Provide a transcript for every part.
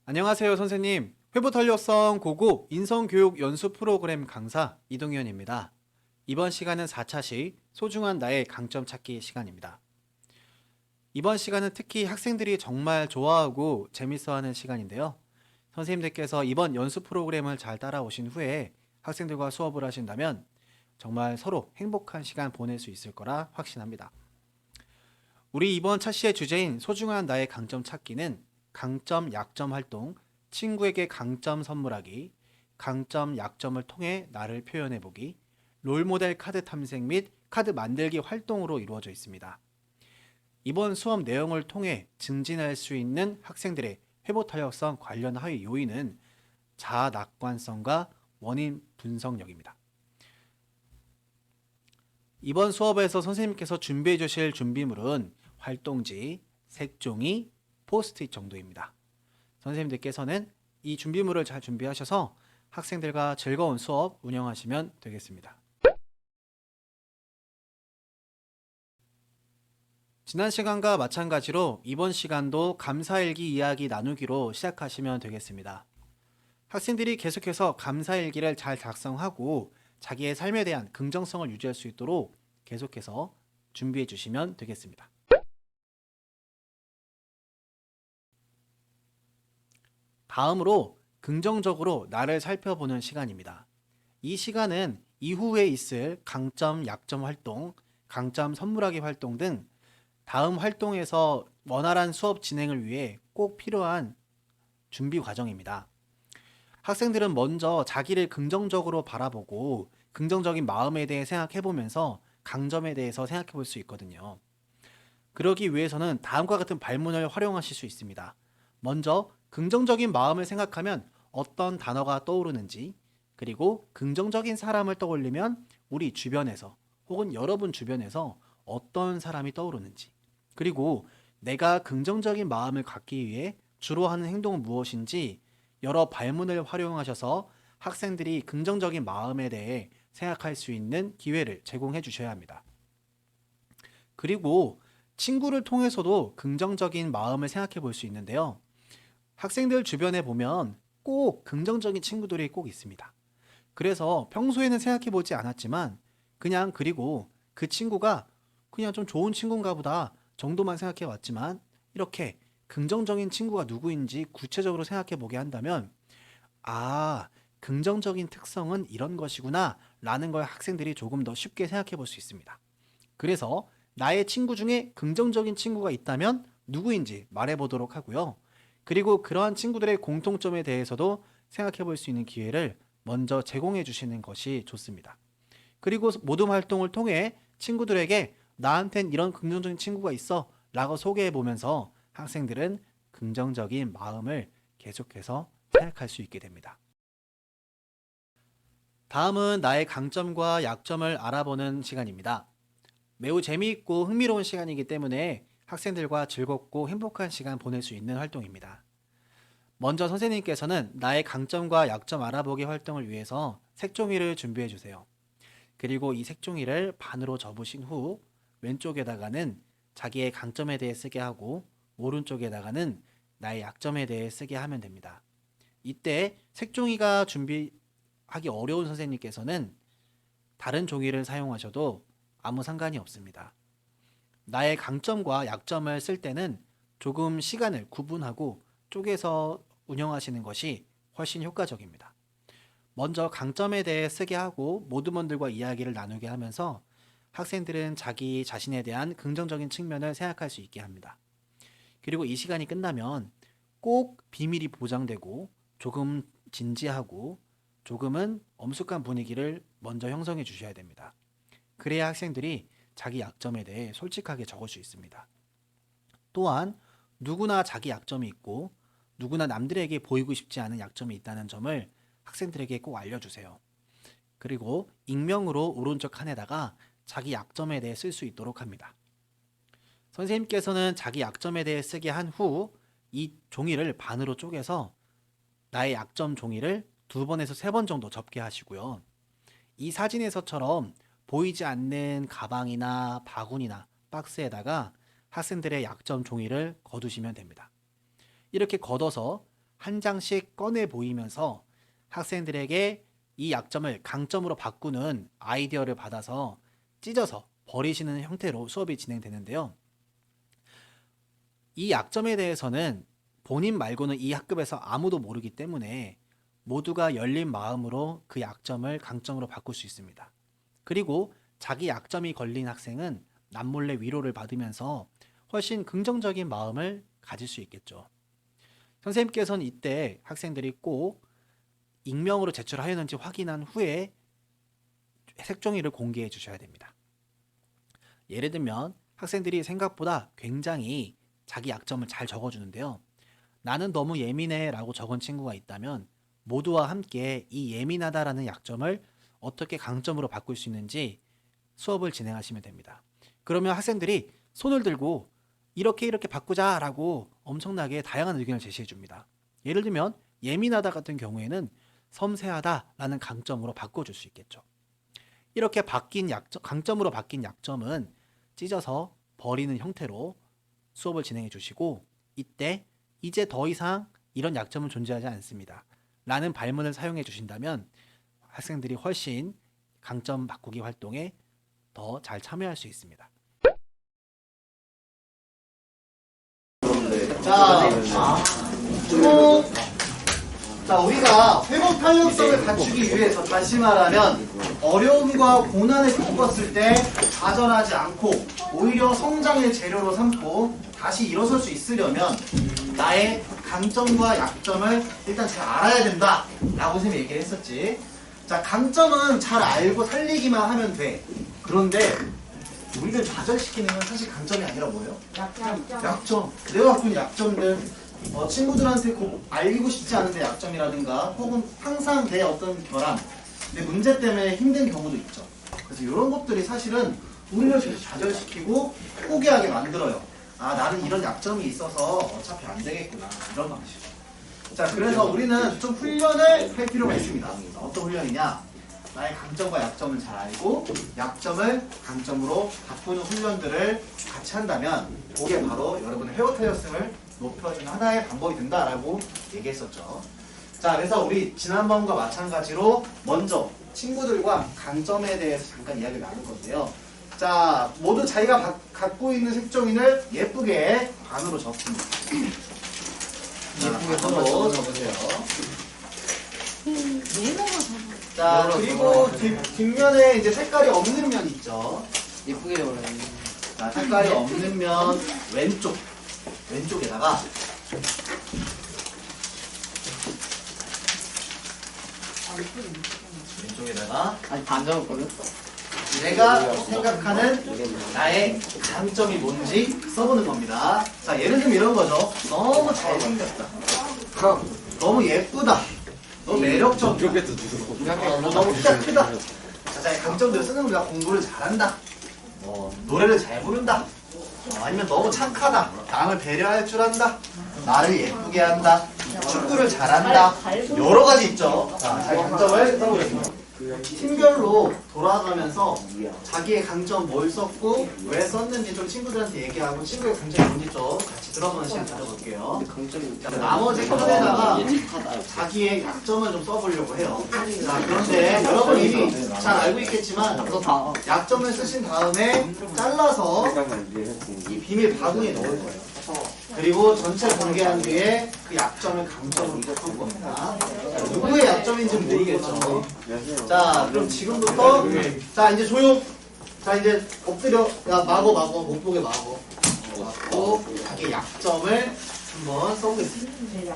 안녕하세요, 선생님. 회부 탄력성 고급 인성교육 연수 프로그램 강사 이동현입니다. 이번 시간은 4차시 소중한 나의 강점 찾기 시간입니다. 이번 시간은 특히 학생들이 정말 좋아하고 재밌어하는 시간인데요. 선생님들께서 이번 연수 프로그램을 잘 따라오신 후에 학생들과 수업을 하신다면 정말 서로 행복한 시간 보낼 수 있을 거라 확신합니다. 우리 이번 차시의 주제인 소중한 나의 강점 찾기는 강점, 약점 활동, 친구에게 강점 선물하기, 강점, 약점을 통해 나를 표현해보기, 롤모델 카드 탐색 및 카드 만들기 활동으로 이루어져 있습니다. 이번 수업 내용을 통해 증진할 수 있는 학생들의 회복 탄력성 관련 하위 요인은 자아 낙관성과 원인 분석력입니다. 이번 수업에서 선생님께서 준비해 주실 준비물은 활동지, 색종이, 포스트잇 정도입니다. 선생님들께서는 이 준비물을 잘 준비하셔서 학생들과 즐거운 수업 운영하시면 되겠습니다. 지난 시간과 마찬가지로 이번 시간도 감사일기 이야기 나누기로 시작하시면 되겠습니다. 학생들이 계속해서 감사일기를 잘 작성하고 자기의 삶에 대한 긍정성을 유지할 수 있도록 계속해서 준비해 주시면 되겠습니다. 다음으로 긍정적으로 나를 살펴보는 시간입니다. 이 시간은 이후에 있을 강점, 약점 활동, 강점 선물하기 활동 등 다음 활동에서 원활한 수업 진행을 위해 꼭 필요한 준비 과정입니다. 학생들은 먼저 자기를 긍정적으로 바라보고 긍정적인 마음에 대해 생각해 보면서 강점에 대해서 생각해 볼 수 있거든요. 그러기 위해서는 다음과 같은 발문을 활용하실 수 있습니다. 먼저 긍정적인 마음을 생각하면 어떤 단어가 떠오르는지, 그리고 긍정적인 사람을 떠올리면 우리 주변에서 혹은 여러분 주변에서 어떤 사람이 떠오르는지, 그리고 내가 긍정적인 마음을 갖기 위해 주로 하는 행동은 무엇인지 여러 발문을 활용하셔서 학생들이 긍정적인 마음에 대해 생각할 수 있는 기회를 제공해 주셔야 합니다. 그리고 친구를 통해서도 긍정적인 마음을 생각해 볼 수 있는데요. 학생들 주변에 보면 꼭 긍정적인 친구들이 꼭 있습니다. 그래서 평소에는 생각해 보지 않았지만 그냥 그리고 그 친구가 그냥 좀 좋은 친구인가 보다 정도만 생각해 왔지만 이렇게 긍정적인 친구가 누구인지 구체적으로 생각해 보게 한다면 아, 긍정적인 특성은 이런 것이구나 라는 걸 학생들이 조금 더 쉽게 생각해 볼 수 있습니다. 그래서 나의 친구 중에 긍정적인 친구가 있다면 누구인지 말해보도록 하고요. 그리고 그러한 친구들의 공통점에 대해서도 생각해 볼 수 있는 기회를 먼저 제공해 주시는 것이 좋습니다. 그리고 모둠 활동을 통해 친구들에게 나한텐 이런 긍정적인 친구가 있어 라고 소개해 보면서 학생들은 긍정적인 마음을 계속해서 생각할 수 있게 됩니다. 다음은 나의 강점과 약점을 알아보는 시간입니다. 매우 재미있고 흥미로운 시간이기 때문에 학생들과 즐겁고 행복한 시간 보낼 수 있는 활동입니다. 먼저 선생님께서는 나의 강점과 약점 알아보기 활동을 위해서 색종이를 준비해 주세요. 그리고 이 색종이를 반으로 접으신 후 왼쪽에다가는 자기의 강점에 대해 쓰게 하고 오른쪽에다가는 나의 약점에 대해 쓰게 하면 됩니다. 이때 색종이가 준비하기 어려운 선생님께서는 다른 종이를 사용하셔도 아무 상관이 없습니다. 나의 강점과 약점을 쓸 때는 조금 시간을 구분하고 쪼개서 운영하시는 것이 훨씬 효과적입니다. 먼저 강점에 대해 쓰게 하고 모두분들과 이야기를 나누게 하면서 학생들은 자기 자신에 대한 긍정적인 측면을 생각할 수 있게 합니다. 그리고 이 시간이 끝나면 꼭 비밀이 보장되고 조금 진지하고 조금은 엄숙한 분위기를 먼저 형성해 주셔야 됩니다. 그래야 학생들이 자기 약점에 대해 솔직하게 적을 수 있습니다. 또한 누구나 자기 약점이 있고 누구나 남들에게 보이고 싶지 않은 약점이 있다는 점을 학생들에게 꼭 알려주세요. 그리고 익명으로 오른쪽 칸에다가 자기 약점에 대해 쓸 수 있도록 합니다. 선생님께서는 자기 약점에 대해 쓰게 한 후 이 종이를 반으로 쪼개서 나의 약점 종이를 2번에서 3번 정도 접게 하시고요. 이 사진에서처럼 보이지 않는 가방이나 바구니나 박스에다가 학생들의 약점 종이를 거두시면 됩니다. 이렇게 걷어서 한 장씩 꺼내 보이면서 학생들에게 이 약점을 강점으로 바꾸는 아이디어를 받아서 찢어서 버리시는 형태로 수업이 진행되는데요. 이 약점에 대해서는 본인 말고는 이 학급에서 아무도 모르기 때문에 모두가 열린 마음으로 그 약점을 강점으로 바꿀 수 있습니다. 그리고 자기 약점이 걸린 학생은 남몰래 위로를 받으면서 훨씬 긍정적인 마음을 가질 수 있겠죠. 선생님께서는 이때 학생들이 꼭 익명으로 제출하였는지 확인한 후에 색종이를 공개해 주셔야 됩니다. 예를 들면 학생들이 생각보다 굉장히 자기 약점을 잘 적어주는데요. 나는 너무 예민해 라고 적은 친구가 있다면 모두와 함께 이 예민하다라는 약점을 어떻게 강점으로 바꿀 수 있는지 수업을 진행하시면 됩니다. 그러면 학생들이 손을 들고 이렇게 바꾸자 라고 엄청나게 다양한 의견을 제시해 줍니다. 예를 들면 예민하다 같은 경우에는 섬세하다 라는 강점으로 바꿔줄 수 있겠죠. 이렇게 바뀐 약점, 강점으로 바뀐 약점은 찢어서 버리는 형태로 수업을 진행해 주시고, 이때 이제 더 이상 이런 약점은 존재하지 않습니다 라는 발문을 사용해 주신다면 학생들이 훨씬 강점 바꾸기 활동에 더 잘 참여할 수 있습니다. 자, 우리가 회복 탄력성을 갖추기 위해서 다시 말하면 어려움과 고난을 겪었을 때 좌절하지 않고 오히려 성장의 재료로 삼고 다시 일어설 수 있으려면 나의 강점과 약점을 일단 잘 알아야 된다 라고 선생님이 얘기를 했었지. 자, 강점은 잘 알고 살리기만 하면 돼. 그런데 우리를 좌절시키는 건 사실 강점이 아니라 뭐예요? 약점. 내가 갖고 있는 약점들, 친구들한테 꼭 알리고 싶지 않은 내 약점이라든가 혹은 항상 내 어떤 결함, 내 문제 때문에 힘든 경우도 있죠. 그래서 이런 것들이 사실은 우리를 계속 좌절시키고 포기하게 만들어요. 아, 나는 이런 약점이 있어서 어차피 안 되겠구나, 이런 방식. 자, 그래서 우리는 좀 훈련을 할 필요가 있습니다. 어떤 훈련이냐? 나의 강점과 약점을 잘 알고 약점을 강점으로 바꾸는 훈련들을 같이 한다면 그게 바로 여러분의 회복 탄력성을 높여주는 하나의 방법이 된다라고 얘기했었죠. 자, 그래서 우리 지난번과 마찬가지로 먼저 친구들과 강점에 대해서 잠깐 이야기를 나눌 건데요. 자, 모두 자기가 갖고 있는 색종이를 예쁘게 반으로 접습니다. 예쁘게 반으로 접으세요. 자, 그리고 뒷면에 이제 색깔이 없는 면 있죠. 예쁘게 적어요. 자, 색깔이 없는 면 왼쪽에다가 아니 반 적었거든. 내가 생각하는 나의 강점이 뭔지 써보는 겁니다. 자, 예를 들면 이런 거죠. 너무 잘생겼다. 너무 예쁘다. 너무 매력적이다. 너무 키가 크다. 자, 자기 강점들 쓰는 겁니다. 공부를 잘한다. 노래를 잘 부른다. 아니면 너무 착하다. 남을 배려할 줄 안다. 나를 예쁘게 한다. 축구를 잘한다. 여러 가지 있죠. 자, 자기 강점을 써보겠습니다. 팀별로 돌아가면서 자기의 강점 뭘 썼고 왜 썼는지 좀 친구들한테 얘기하고 친구의 강점이 뭔지 좀 같이 들어보는 시간 가져볼게요. 자, 나머지 칸에다가 자기의 약점을 좀 써보려고 해요. 자, 그런데 여러분 이미 잘 알고 있겠지만 약점을 쓰신 다음에 잘라서 이 비밀 바구니에 넣을 거예요. 그리고 전체 공개한 뒤에 그 약점을 강점으로 이적한 겁니다. 자, 누구의 약점인지 모르겠죠. 자, 그럼 지금부터 자, 이제 조용. 자, 이제 엎드려. 야, 마고 못 보게 마고. 마고 자기 약점을 한번 써보겠습니다.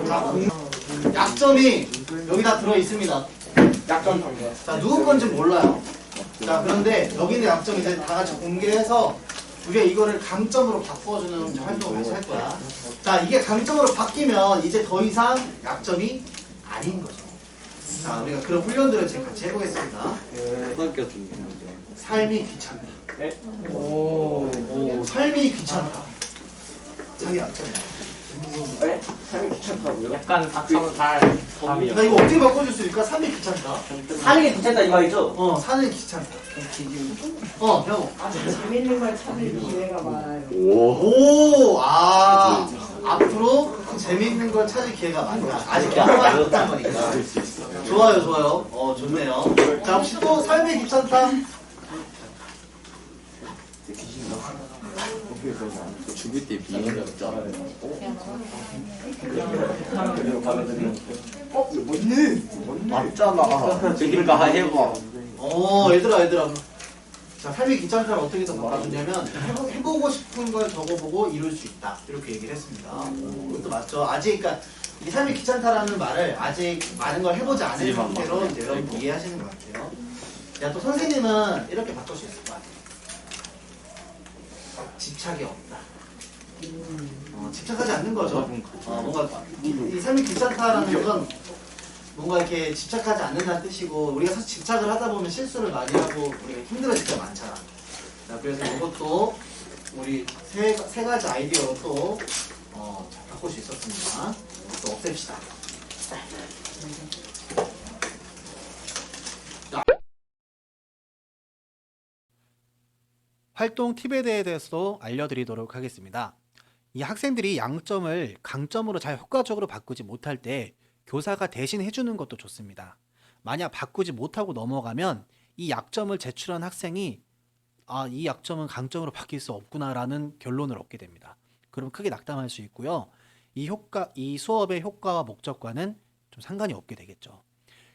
자, 약점이 여기다 들어 있습니다. 약점 관계. 자, 누구 건지 몰라요. 자, 그런데 여기 있는 약점 이제 다 같이 공개해서 우리가 이거를 강점으로 바꿔주는 활동을 같이 할 거야. 자, 이게 강점으로 바뀌면 이제 더 이상 약점이 아닌 거죠. 자, 우리가 그런 훈련들을 지금 같이 해보겠습니다. 삶이 귀찮다. 삶이 귀찮다. 자기 약점이야. 삶이 귀찮다고요? 약간 박사는 잘. 나 이거 어떻게 바꿔줄 수 있을까? 삶이 귀찮다. 사는 게 귀찮다 이 말이죠? 사는 게 귀찮다. 형우. 재밌는 걸 찾을 기회가 많아요. 오, 앞으로 그 재밌는 걸 찾을 기회가 많다. 아직 경험하지 못한 거니까. 좋아요, 좋아요. 좋네요. 자, 혹시 또 삶이 귀찮다? 죽을 때 비행기 없잖아. 맞잖아. 저기가 해봐. 얘들아. 자, 삶이 귀찮다를 어떻게 더 바꿔주냐면, 해보고 싶은 걸 적어보고 이룰 수 있다. 이렇게 얘기를 했습니다. 그것도 맞죠. 아직, 그러니까, 이 삶이 귀찮다라는 말을 아직 많은 걸 해보지 않은 상태로 이제 여러분 이해하시는 것 같아요. 야, 또 선생님은 이렇게 바꿀 수 있을 것 같아요. 집착이 없다. 집착하지 않는 거죠. 뭔가 이 삶이 귀찮다라는 건 뭔가 이렇게 집착하지 않는다는 뜻이고, 우리가 사실 집착을 하다 보면 실수를 많이 하고 우리가 힘들어질 때 많잖아. 자, 그래서 이것도 우리 세 가지 아이디어로 또 잘 바꿀 수 있었습니다. 또 없앱시다. 활동 팁에 대해서도 알려드리도록 하겠습니다. 이 학생들이 양점을 강점으로 잘 효과적으로 바꾸지 못할 때 교사가 대신 해주는 것도 좋습니다. 만약 바꾸지 못하고 넘어가면 이 약점을 제출한 학생이 이 약점은 강점으로 바뀔 수 없구나라는 결론을 얻게 됩니다. 그럼 크게 낙담할 수 있고요. 이 수업의 효과와 목적과는 좀 상관이 없게 되겠죠.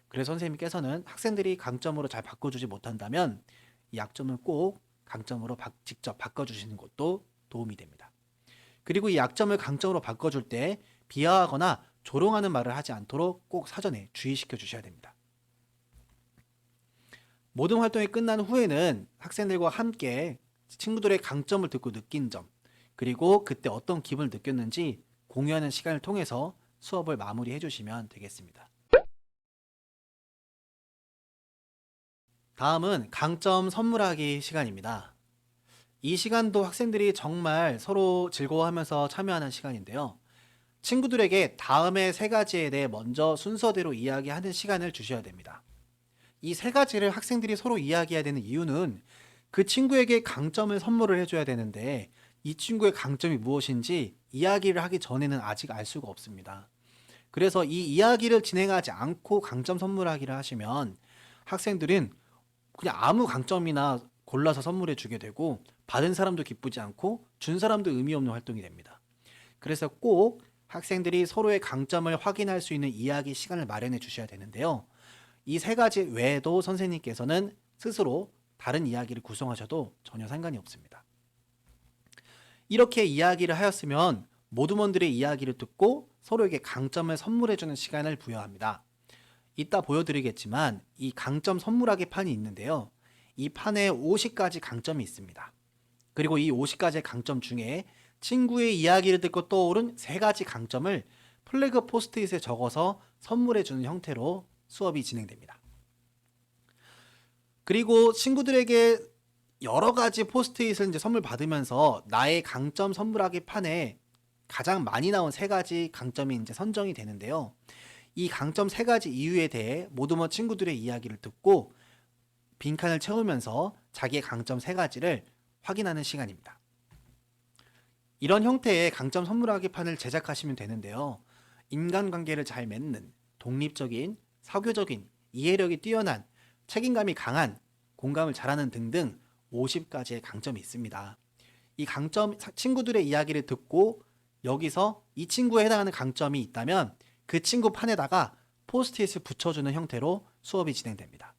그래서 선생님께서는 학생들이 강점으로 잘 바꿔주지 못한다면 이 약점을 꼭 강점으로 직접 바꿔주시는 것도 도움이 됩니다. 그리고 이 약점을 강점으로 바꿔줄 때 비하하거나 조롱하는 말을 하지 않도록 꼭 사전에 주의시켜 주셔야 됩니다. 모든 활동이 끝난 후에는 학생들과 함께 친구들의 강점을 듣고 느낀 점, 그리고 그때 어떤 기분을 느꼈는지 공유하는 시간을 통해서 수업을 마무리해 주시면 되겠습니다. 다음은 강점 선물하기 시간입니다. 이 시간도 학생들이 정말 서로 즐거워하면서 참여하는 시간인데요. 친구들에게 다음의 세 가지에 대해 먼저 순서대로 이야기하는 시간을 주셔야 됩니다. 이 세 가지를 학생들이 서로 이야기해야 되는 이유는 그 친구에게 강점을 선물을 해줘야 되는데 이 친구의 강점이 무엇인지 이야기를 하기 전에는 아직 알 수가 없습니다. 그래서 이 이야기를 진행하지 않고 강점 선물하기를 하시면 학생들은 그냥 아무 강점이나 골라서 선물해 주게 되고 받은 사람도 기쁘지 않고 준 사람도 의미 없는 활동이 됩니다. 그래서 꼭 학생들이 서로의 강점을 확인할 수 있는 이야기 시간을 마련해 주셔야 되는데요. 이 세 가지 외에도 선생님께서는 스스로 다른 이야기를 구성하셔도 전혀 상관이 없습니다. 이렇게 이야기를 하였으면 모두먼들의 이야기를 듣고 서로에게 강점을 선물해주는 시간을 부여합니다. 이따 보여드리겠지만 이 강점 선물하기 판이 있는데요. 이 판에 50가지 강점이 있습니다. 그리고 이 50가지의 강점 중에 친구의 이야기를 듣고 떠오른 3가지 강점을 플래그 포스트잇에 적어서 선물해주는 형태로 수업이 진행됩니다. 그리고 친구들에게 여러 가지 포스트잇을 이제 선물 받으면서 나의 강점 선물하기 판에 가장 많이 나온 3가지 강점이 이제 선정이 되는데요. 이 강점 3가지 이유에 대해 모두먼 친구들의 이야기를 듣고 빈칸을 채우면서 자기의 강점 3가지를 확인하는 시간입니다. 이런 형태의 강점 선물하기 판을 제작하시면 되는데요. 인간관계를 잘 맺는, 독립적인, 사교적인, 이해력이 뛰어난, 책임감이 강한, 공감을 잘하는 등등 50가지의 강점이 있습니다. 이 강점, 친구들의 이야기를 듣고 여기서 이 친구에 해당하는 강점이 있다면 그 친구 판에다가 포스트잇을 붙여주는 형태로 수업이 진행됩니다.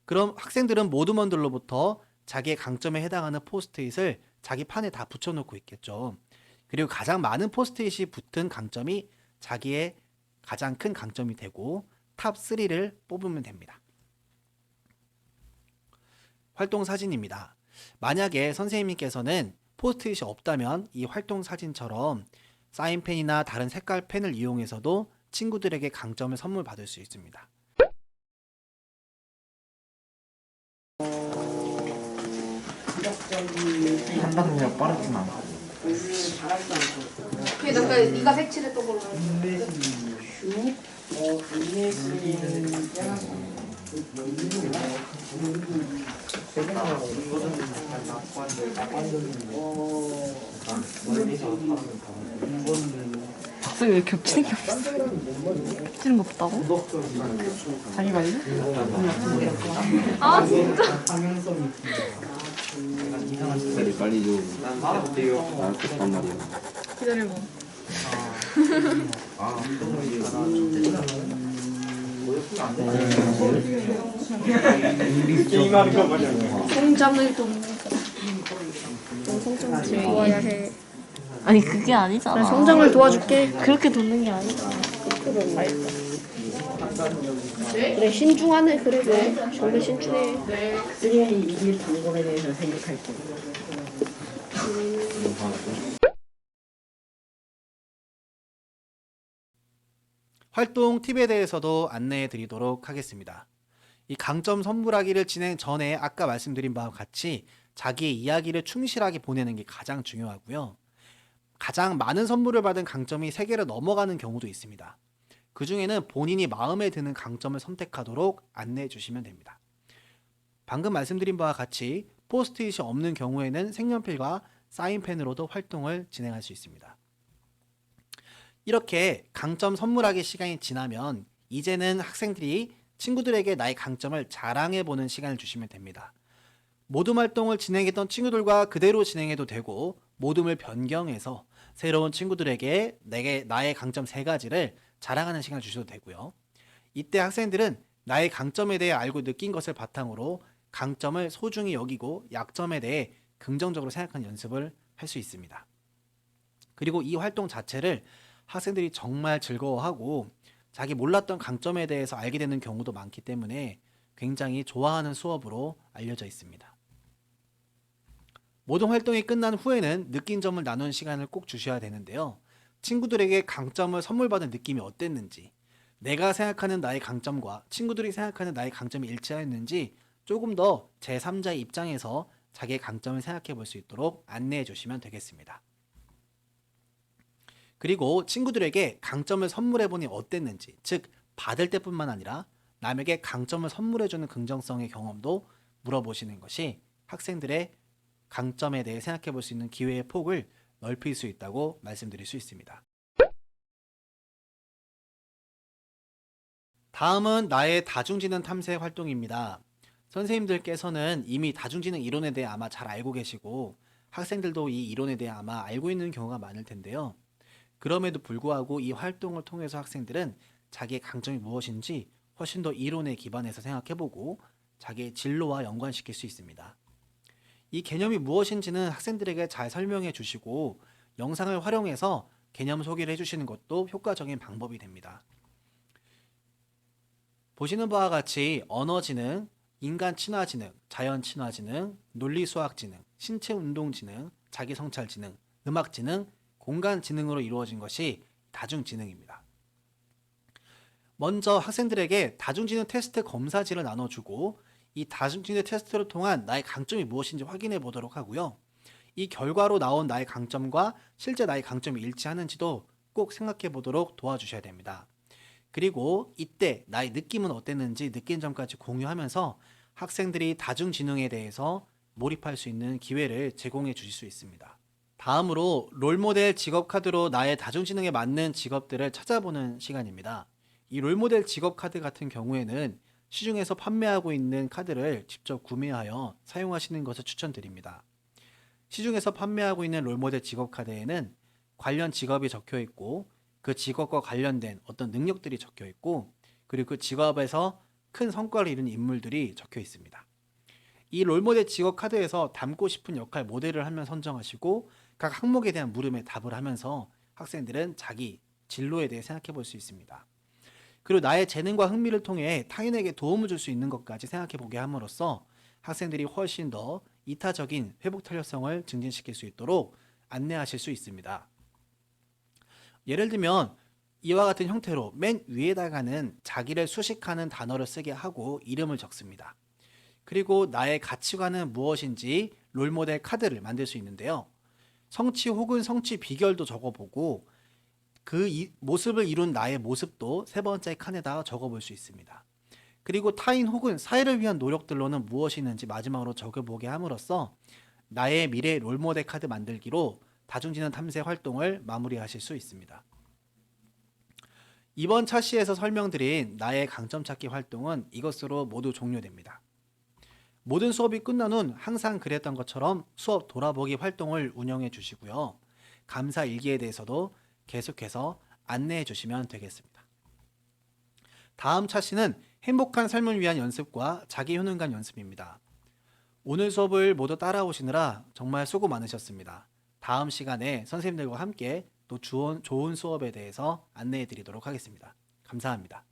그럼 학생들은 모두먼들로부터 자기의 강점에 해당하는 포스트잇을 자기 판에 다 붙여놓고 있겠죠. 그리고 가장 많은 포스트잇이 붙은 강점이 자기의 가장 큰 강점이 되고 탑 3를 뽑으면 됩니다. 활동 사진입니다. 만약에 선생님께서는 포스트잇이 없다면 이 활동 사진처럼 사인펜이나 다른 색깔 펜을 이용해서도 친구들에게 강점을 선물 받을 수 있습니다. 판단력 빠르구나. 그러니까 네가 색칠했던 걸로 박사님 왜 겹치는 게 없어? 겹치는 거 없다고? 자기 말이? 아 진짜? 빨리 좀 나왔단 말이야. 기다려봐. 성장을 돕는 성장을 도와야 해. 아니 그게 아니잖아. 난 성장을 도와줄게. 그렇게 돕는 게 아니잖아. 그래 신중하네. 그래 정말 신중해. 쓰리엔이 이길 방법에 대해서 생각할게. 활동 팁에 대해서도 안내해 드리도록 하겠습니다. 이 강점 선물하기를 진행 전에 아까 말씀드린 바와 같이 자기의 이야기를 충실하게 보내는 게 가장 중요하고요. 가장 많은 선물을 받은 강점이 3개를 넘어가는 경우도 있습니다. 그 중에는 본인이 마음에 드는 강점을 선택하도록 안내해 주시면 됩니다. 방금 말씀드린 바와 같이 포스트잇이 없는 경우에는 색연필과 사인펜으로도 활동을 진행할 수 있습니다. 이렇게 강점 선물하기 시간이 지나면 이제는 학생들이 친구들에게 나의 강점을 자랑해보는 시간을 주시면 됩니다. 모둠 활동을 진행했던 친구들과 그대로 진행해도 되고 모둠을 변경해서 새로운 친구들에게 나의 강점 3가지를 자랑하는 시간을 주셔도 되고요. 이때 학생들은 나의 강점에 대해 알고 느낀 것을 바탕으로 강점을 소중히 여기고 약점에 대해 긍정적으로 생각하는 연습을 할 수 있습니다. 그리고 이 활동 자체를 학생들이 정말 즐거워하고 자기 몰랐던 강점에 대해서 알게 되는 경우도 많기 때문에 굉장히 좋아하는 수업으로 알려져 있습니다. 모든 활동이 끝난 후에는 느낀 점을 나눈 시간을 꼭 주셔야 되는데요. 친구들에게 강점을 선물 받은 느낌이 어땠는지, 내가 생각하는 나의 강점과 친구들이 생각하는 나의 강점이 일치하였는지 조금 더 제3자의 입장에서 자기의 강점을 생각해 볼 수 있도록 안내해 주시면 되겠습니다. 그리고 친구들에게 강점을 선물해 보니 어땠는지, 즉 받을 때뿐만 아니라 남에게 강점을 선물해 주는 긍정성의 경험도 물어보시는 것이 학생들의 강점에 대해 생각해 볼 수 있는 기회의 폭을 넓힐 수 있다고 말씀드릴 수 있습니다. 다음은 나의 다중지능 탐색 활동입니다. 선생님들께서는 이미 다중지능 이론에 대해 아마 잘 알고 계시고 학생들도 이 이론에 대해 아마 알고 있는 경우가 많을 텐데요. 그럼에도 불구하고 이 활동을 통해서 학생들은 자기의 강점이 무엇인지 훨씬 더 이론에 기반해서 생각해보고 자기의 진로와 연관시킬 수 있습니다. 이 개념이 무엇인지는 학생들에게 잘 설명해 주시고 영상을 활용해서 개념 소개를 해주시는 것도 효과적인 방법이 됩니다. 보시는 바와 같이 언어지능, 인간친화지능, 자연친화지능, 논리수학지능, 신체운동지능, 자기성찰지능, 음악지능, 공간지능으로 이루어진 것이 다중지능입니다. 먼저 학생들에게 다중지능 테스트 검사지를 나눠주고 이 다중지능 테스트를 통한 나의 강점이 무엇인지 확인해 보도록 하고요. 이 결과로 나온 나의 강점과 실제 나의 강점이 일치하는지도 꼭 생각해 보도록 도와주셔야 됩니다. 그리고 이때 나의 느낌은 어땠는지 느낀 점까지 공유하면서 학생들이 다중지능에 대해서 몰입할 수 있는 기회를 제공해 주실 수 있습니다. 다음으로 롤모델 직업카드로 나의 다중지능에 맞는 직업들을 찾아보는 시간입니다. 이 롤모델 직업카드 같은 경우에는 시중에서 판매하고 있는 카드를 직접 구매하여 사용하시는 것을 추천드립니다. 시중에서 판매하고 있는 롤모델 직업카드에는 관련 직업이 적혀 있고 그 직업과 관련된 어떤 능력들이 적혀 있고 그리고 그 직업에서 큰 성과를 이룬 인물들이 적혀 있습니다. 이 롤모델 직업 카드에서 닮고 싶은 역할 모델을 하면 선정하시고 각 항목에 대한 물음에 답을 하면서 학생들은 자기 진로에 대해 생각해 볼 수 있습니다. 그리고 나의 재능과 흥미를 통해 타인에게 도움을 줄 수 있는 것까지 생각해 보게 함으로써 학생들이 훨씬 더 이타적인 회복 탄력성을 증진시킬 수 있도록 안내하실 수 있습니다. 예를 들면 이와 같은 형태로 맨 위에다가는 자기를 수식하는 단어를 쓰게 하고 이름을 적습니다. 그리고 나의 가치관은 무엇인지 롤모델 카드를 만들 수 있는데요. 성취 혹은 성취 비결도 적어보고 그 모습을 이룬 나의 모습도 세 번째 칸에다가 적어볼 수 있습니다. 그리고 타인 혹은 사회를 위한 노력들로는 무엇이 있는지 마지막으로 적어보게 함으로써 나의 미래 롤모델 카드 만들기로 다중지능 탐색 활동을 마무리하실 수 있습니다. 이번 차시에서 설명드린 나의 강점 찾기 활동은 이것으로 모두 종료됩니다. 모든 수업이 끝난 후 항상 그랬던 것처럼 수업 돌아보기 활동을 운영해 주시고요. 감사 일기에 대해서도 계속해서 안내해 주시면 되겠습니다. 다음 차시는 행복한 삶을 위한 연습과 자기 효능감 연습입니다. 오늘 수업을 모두 따라오시느라 정말 수고 많으셨습니다. 다음 시간에 선생님들과 함께 또 좋은 수업에 대해서 안내해 드리도록 하겠습니다. 감사합니다.